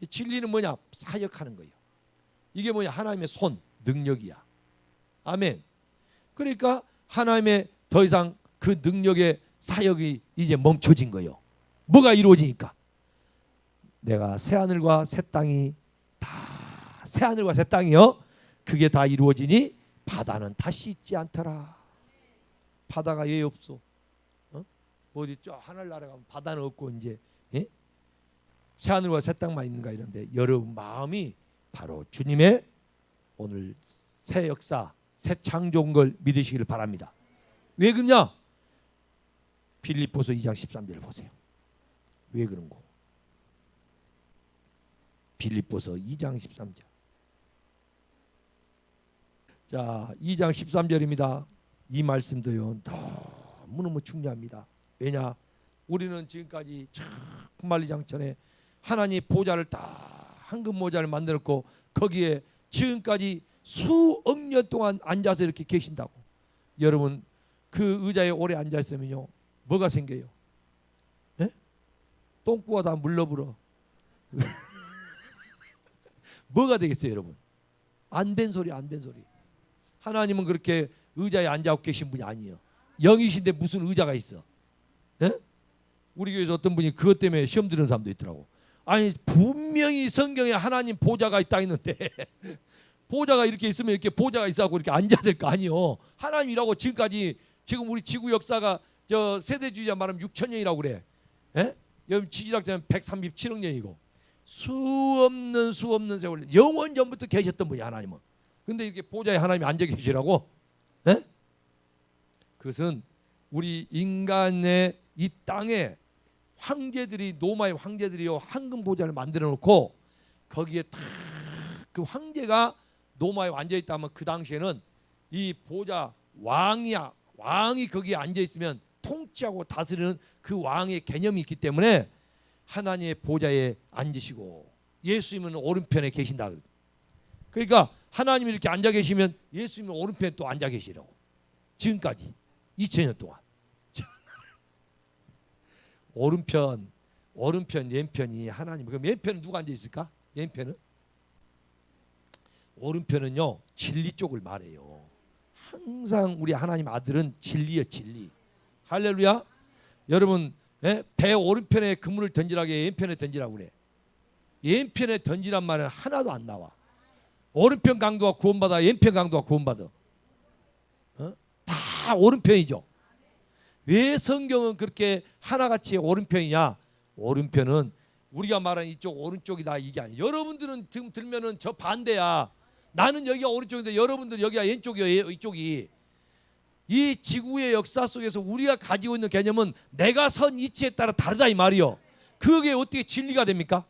이 진리는 뭐냐? 사역하는 거예요. 이게 뭐냐? 하나님의 손, 능력이야. 아멘. 그러니까 하나님의 더 이상 그 능력의 사역이 이제 멈춰진 거예요. 뭐가 이루어지니까? 내가 새하늘과 새 땅이 다 새하늘과 새 땅이요. 그게 다 이루어지니 바다는 다시 있지 않더라. 바다가 왜 없어? 어디 저 하늘나라 가면 바다는 없고 이제 새하늘과 새 땅만 있는가 이런데 여러분 마음이 바로 주님의 오늘 새 역사, 새 창조인 걸 믿으시기를 바랍니다. 왜 그러냐? 빌립보서 2장 13절을 보세요. 왜 그런 거? 빌립보서 2장 13절. 자, 2장 13절입니다. 이 말씀도요 너무너무 중요합니다. 왜냐? 우리는 지금까지 만리장천에 하나님 보좌를 딱 황금 모자를 만들었고 거기에 지금까지 수억 년 동안 앉아서 이렇게 계신다고. 여러분 그 의자에 오래 앉아 있으면요 뭐가 생겨요? 에? 똥꾸가 다 물러불어. 뭐가 되겠어요 여러분? 안 된 소리 안 된 소리. 하나님은 그렇게 의자에 앉아 계신 분이 아니에요. 영이신데 무슨 의자가 있어? 에? 우리 교회에서 어떤 분이 그것 때문에 시험 들은 사람도 있더라고. 아니 분명히 성경에 하나님 보좌가 있다 있는데 보좌가 이렇게 있으면 이렇게 보좌가 있어갖고 이렇게 앉아야 될 거 아니요. 하나님이라고 지금까지 지금 우리 지구 역사가 저 세대주의자 말하면 6,000년이라고 그래. 에? 여러분 지질학자는 137억 년이고 수없는 세월 영원 전부터 계셨던 분이 하나님은. 근데 이렇게 보좌에 하나님이 앉아 계시라고? 에? 그것은 우리 인간의 이 땅에 황제들이 로마의 황제들이요 황금 보좌를 만들어 놓고 거기에 딱 그 황제가 로마에 앉아 있다면 그 당시에는 이 보좌 왕이야. 왕이 거기에 앉아 있으면 통치하고 다스리는 그 왕의 개념이 있기 때문에 하나님의 보좌에 앉으시고 예수님은 오른편에 계신다. 그러니까 하나님이 이렇게 앉아 계시면 예수님은 오른편에 또 앉아 계시라고. 지금까지 2000년 동안. 오른편, 왼편이 하나님. 그럼 왼편은 누가 앉아 있을까? 왼편은? 오른편은요 진리 쪽을 말해요. 항상 우리 하나님 아들은 진리요 진리. 할렐루야. 여러분 배 오른편에 그물을 던지라고 해, 왼편에 던지라고 그래. 왼편에 던지란 말은 하나도 안 나와. 오른편 강도가 구원받아, 왼편 강도가 구원받아. 다 오른편이죠. 왜 성경은 그렇게 하나같이 오른편이냐? 오른편은 우리가 말하는 이쪽 오른쪽이다 이게 아니야. 여러분들은 지금 들면은 저 반대야. 나는 여기가 오른쪽인데 여러분들 여기가 왼쪽이에요. 이쪽이. 이 지구의 역사 속에서 우리가 가지고 있는 개념은 내가 선 위치에 따라 다르다 이 말이요. 그게 어떻게 진리가 됩니까?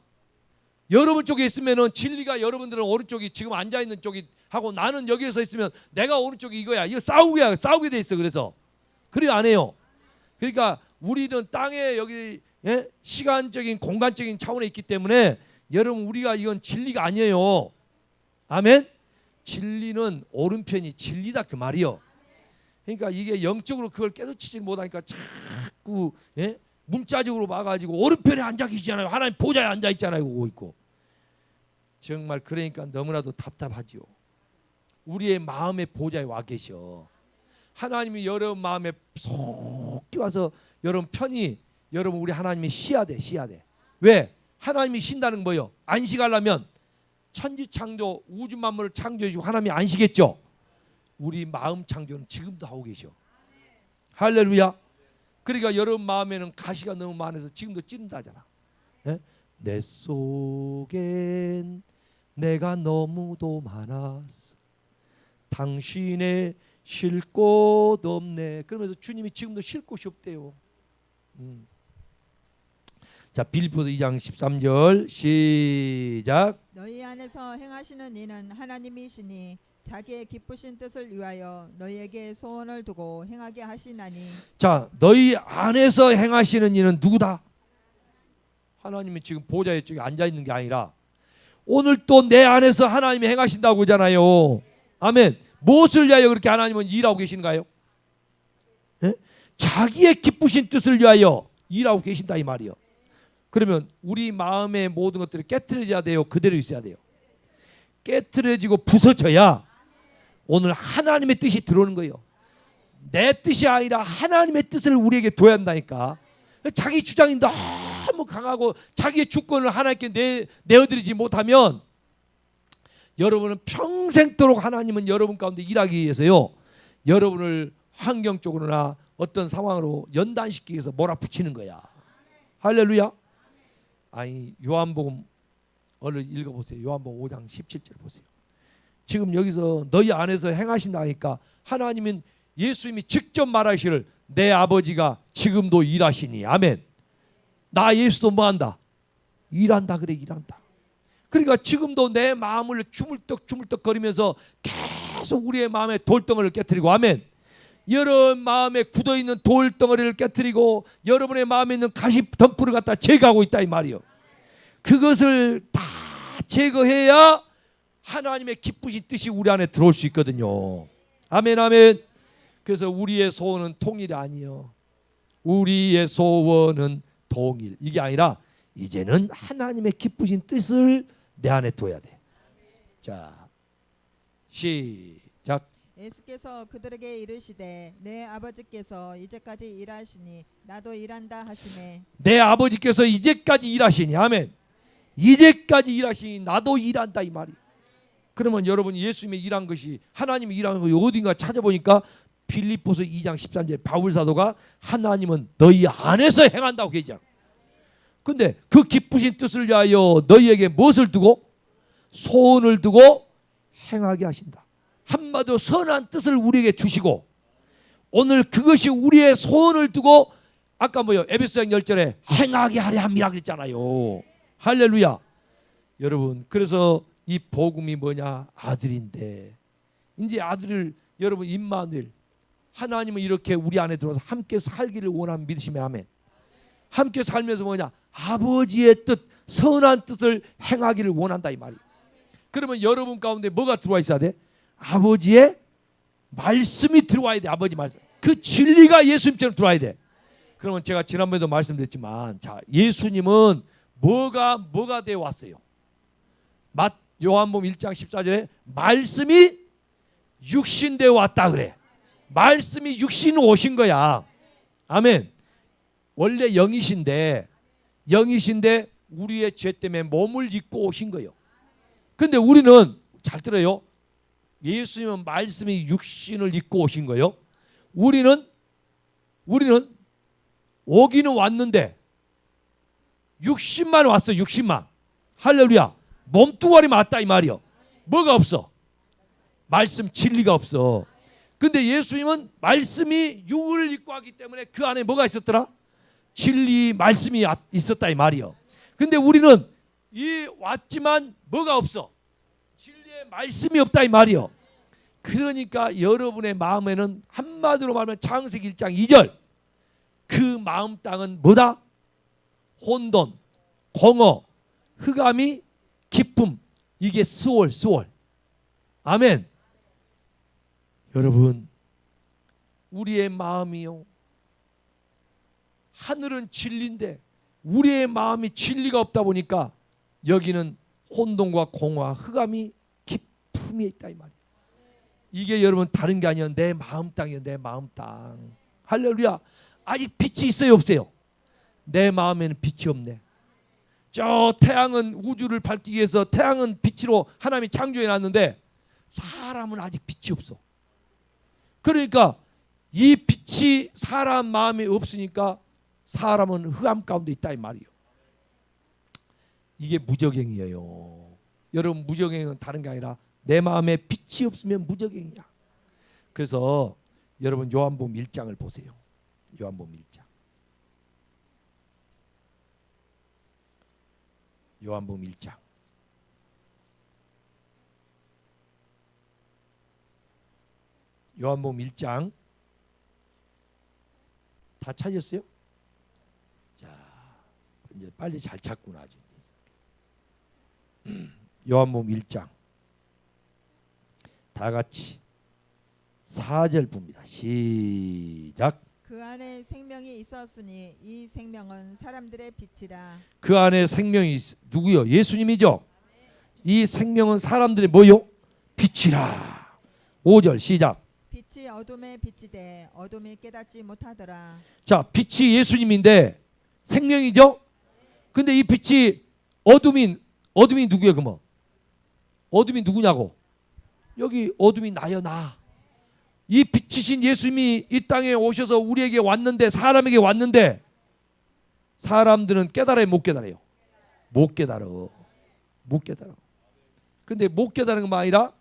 여러분 쪽에 있으면은 진리가 여러분들은 오른쪽이 지금 앉아 있는 쪽이 하고 나는 여기에 서 있으면 내가 오른쪽이 이거야. 이거 싸우게 돼 있어. 그래서 그래 안 해요. 그러니까 우리는 땅에 여기 시간적인 공간적인 차원에 있기 때문에 여러분 우리가 이건 진리가 아니에요. 아멘. 진리는 오른편이 진리다 그 말이요. 그러니까 이게 영적으로 그걸 깨닫지 못하니까 자꾸 문자적으로 봐가지고 오른편에 앉아 계시잖아요. 하나님 보좌에 앉아 있잖아요. 오고 있고. 정말 그러니까 너무나도 답답하지요. 우리의 마음의 보좌에 와 계셔. 하나님이 여러분 마음에 속히 와서 여러분 편히 여러분 우리 하나님이 쉬어야 돼. 왜? 하나님이 쉰다는 거예요. 안식하려면 천지 창조 우주 만물을 창조해 주고 하나님이 안 쉬겠죠. 우리 마음 창조는 지금도 하고 계셔. 할렐루야. 그러니까 여러분 마음에는 가시가 너무 많아서 지금도 찌른다 하잖아. 예? 내 속엔 내가 너무도 많았어. 당신의 쉴 곳 없네. 그러면서 주님이 지금도 쉴 곳이 없대요. 자, 빌립보서 2장 13절 시작. 너희 안에서 행하시는 이는 하나님이시니 자기의 기쁘신 뜻을 위하여 너희에게 소원을 두고 행하게 하시나니. 자, 너희 안에서 행하시는 이는 누구다? 하나님이 지금 보좌에 쪽에 앉아 있는 게 아니라 오늘 또 내 안에서 하나님이 행하신다고 하잖아요. 아멘. 무엇을 위하여 그렇게 하나님은 일하고 계신가요? 예? 자기의 기쁘신 뜻을 위하여 일하고 계신다 이 말이요. 그러면 우리 마음의 모든 것들이 깨트려져야 돼요? 그대로 있어야 돼요? 깨트려지고 부서져야 오늘 하나님의 뜻이 들어오는 거예요. 내 뜻이 아니라 하나님의 뜻을 우리에게 둬야 한다니까. 자기 주장이 너무 강하고 자기의 주권을 하나님께 내어드리지 못하면 여러분은 평생도록 하나님은 여러분 가운데 일하기 위해서요, 여러분을 환경 쪽으로나 어떤 상황으로 연단시키기 위해서 몰아붙이는 거야. 할렐루야. 아니 요한복음 얼른 읽어보세요. 요한복음 5장 17절 보세요. 지금 여기서 너희 안에서 행하신다 하니까 하나님은 예수님이 직접 말하시를 내 아버지가 지금도 일하시니. 아멘. 나 예수도 뭐한다? 일한다. 그래, 일한다. 그러니까 지금도 내 마음을 주물떡 거리면서 계속 우리의 마음에 돌덩어리를 깨트리고. 아멘. 여러분 마음에 굳어있는 돌덩어리를 깨트리고 여러분의 마음에 있는 가시 덤불을 갖다 제거하고 있다 이 말이요. 그것을 다 제거해야 하나님의 기쁘신 뜻이 우리 안에 들어올 수 있거든요. 아멘 아멘. 그래서 우리의 소원은 통일이 아니요. 우리의 소원은 통일. 이게 아니라 이제는 하나님의 기쁘신 뜻을 내 안에 둬야 돼. 자, 시작. 예수께서 그들에게 이르시되 내 아버지께서 이제까지 일하시니 나도 일한다 하시매. 내 아버지께서 이제까지 일하시니. 아멘. 이제까지 일하시니 나도 일한다 이 말이. 그러면 여러분 예수님이 일한 것이 하나님이 일한 것이 어딘가 찾아보니까 빌립보서 2장 13절 바울 사도가 하나님은 너희 안에서 행한다고 얘기하잖아. 근데 그 기쁘신 뜻을 위하여 너희에게 무엇을 두고? 소원을 두고 행하게 하신다. 한마디로 선한 뜻을 우리에게 주시고 오늘 그것이 우리의 소원을 두고 아까 뭐요? 에베소서 10절에 행하게 하려 함이라 그랬잖아요. 할렐루야. 여러분 그래서 이 복음이 뭐냐? 아들인데 이제 아들을 여러분 임마누엘 하나님은 이렇게 우리 안에 들어와서 함께 살기를 원하면 믿으시면 아멘. 함께 살면서 뭐냐? 아버지의 뜻 선한 뜻을 행하기를 원한다 이 말이에요. 그러면 여러분 가운데 뭐가 들어와 있어야 돼? 아버지의 말씀이 들어와야 돼. 아버지 말씀. 그 진리가 예수님처럼 들어와야 돼. 그러면 제가 지난번에도 말씀드렸지만 자 예수님은 뭐가 되어 왔어요? 요한복음 1장 14절에 말씀이 육신되어 왔다 그래. 말씀이 육신으로 오신 거야. 아멘. 원래 영이신데 우리의 죄 때문에 몸을 입고 오신 거예요. 근데 우리는 잘 들어요. 예수님은 말씀이 육신을 입고 오신 거예요. 우리는 오기는 왔는데 육신만 왔어. 육신만. 할렐루야. 몸뚱아리만 왔다 이 말이요. 뭐가 없어? 말씀 진리가 없어. 근데 예수님은 말씀이 육을 입고 왔기 때문에 그 안에 뭐가 있었더라? 진리 말씀이 있었다 이 말이요. 근데 우리는 이 왔지만 뭐가 없어? 진리의 말씀이 없다 이 말이요. 그러니까 여러분의 마음에는 한마디로 말하면 창세기 1장 2절 그 마음 땅은 뭐다? 혼돈, 공허, 흑암이, 기쁨. 이게 스월. 아멘. 여러분 우리의 마음이요 하늘은 진리인데 우리의 마음이 진리가 없다 보니까 여기는 혼돈과 공허와 흑암이 기품이 있다 이 말이에요. 이게 여러분 다른 게 아니야. 내 마음 땅이에요. 내 마음 땅. 할렐루야. 아직 빛이 있어요, 없어요? 내 마음에는 빛이 없네. 저 태양은 우주를 밝히기 위해서 태양은 빛으로 하나님이 창조해 놨는데 사람은 아직 빛이 없어. 그러니까 이 빛이 사람 마음에 없으니까 사람은 흑암 가운데 있다 이 말이에요. 이게 무적행이에요. 여러분, 무적행은 다른 게 아니라 내 마음에 빛이 없으면 무적행이야. 그래서 여러분 요한복음 1장을 보세요. 요한복음 1장. 요한복음 1장. 요한복음 1장 다 찾았어요? 자, 이제 빨리 잘 찾구나. 요한복음 1장 다 같이 4절 봅니다. 시작. 그 안에 생명이 있었으니 이 생명은 사람들의 빛이라. 그 안에 생명이 누구요? 예수님이죠. 이 생명은 사람들의 뭐요? 빛이라. 5절 시작. 빛이 어둠에 비치되 어둠이 깨닫지 못하더라. 자, 빛이 예수님인데 생명이죠. 근데 이 빛이 어둠이 누구예요? 그러면 어둠이 누구냐고? 여기 어둠이 나요, 나. 이 빛이신 예수님이 이 땅에 오셔서 우리에게 왔는데, 사람에게 왔는데 사람들은 깨달아요, 못 깨달아요? 못 깨달아. 못 깨달아. 근데 못 깨달은 것만 아니라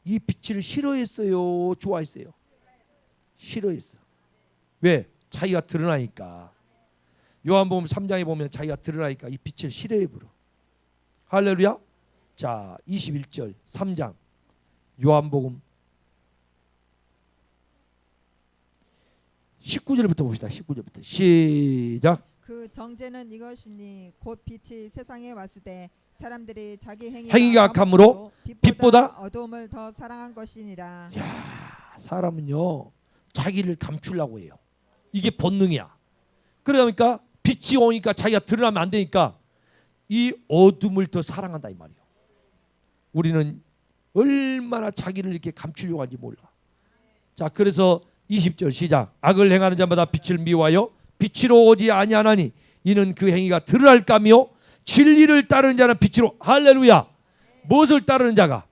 이 빛을 싫어했어요, 좋아했어요? 싫어했어. 왜? 자기가 드러나니까. 요한복음 3장에 보면 자기가 드러나니까 이 빛을 싫어해 버려. 할렐루야. 자, 21절 3장 요한복음 19절부터 봅시다. 19절부터 시작. 그 정죄는 이것이니 곧 빛이 세상에 왔을 때 사람들이 자기 행위가 악함으로 빛보다 어둠을 더 사랑한 것이니라. 야, 사람은요 자기를 감추려고 해요. 이게 본능이야. 그러니까 빛이 오니까 자기가 드러나면 안 되니까 이 어둠을 더 사랑한다 이 말이에요. 우리는 얼마나 자기를 이렇게 감추려고 하는지 몰라. 자, 그래서 20절 시작. 악을 행하는 자마다 빛을 미워하여 빛으로 오지 아니하나니 이는 그 행위가 드러날까며 진리를 따르는 자는 빛으로. 할렐루야. 무엇을 따르는 자가?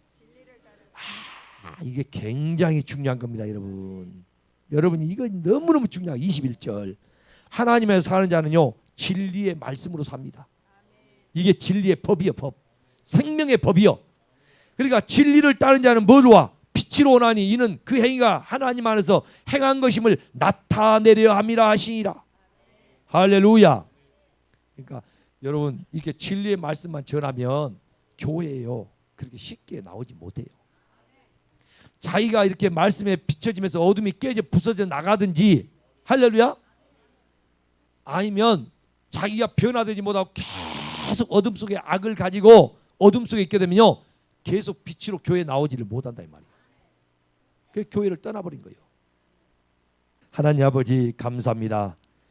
이게 굉장히 중요한 겁니다, 여러분. 여러분, 이거 너무너무 중요해요. 21절. 하나님의 사는 자는요 진리의 말씀으로 삽니다. 이게 진리의 법이요, 법. 생명의 법이요. 그러니까 진리를 따르는 자는 뭐로 와? 빛으로 오나니 이는 그 행위가 하나님 안에서 행한 것임을 나타내려 함이라 하시니라. 할렐루야. 그러니까 여러분, 이렇게 진리의 말씀만 전하면 교회에요 그렇게 쉽게 나오지 못해요. 자기가 이렇게 말씀에 비춰지면서 어둠이 깨져 부서져 나가든지, 할렐루야, 아니면 자기가 변화되지 못하고 계속 어둠 속에 악을 가지고 어둠 속에 있게 되면요 계속 빛으로 교회에 나오지를 못한다 이 말이에요. 그래서 교회를 떠나버린 거예요. 하나님 아버지 감사합니다.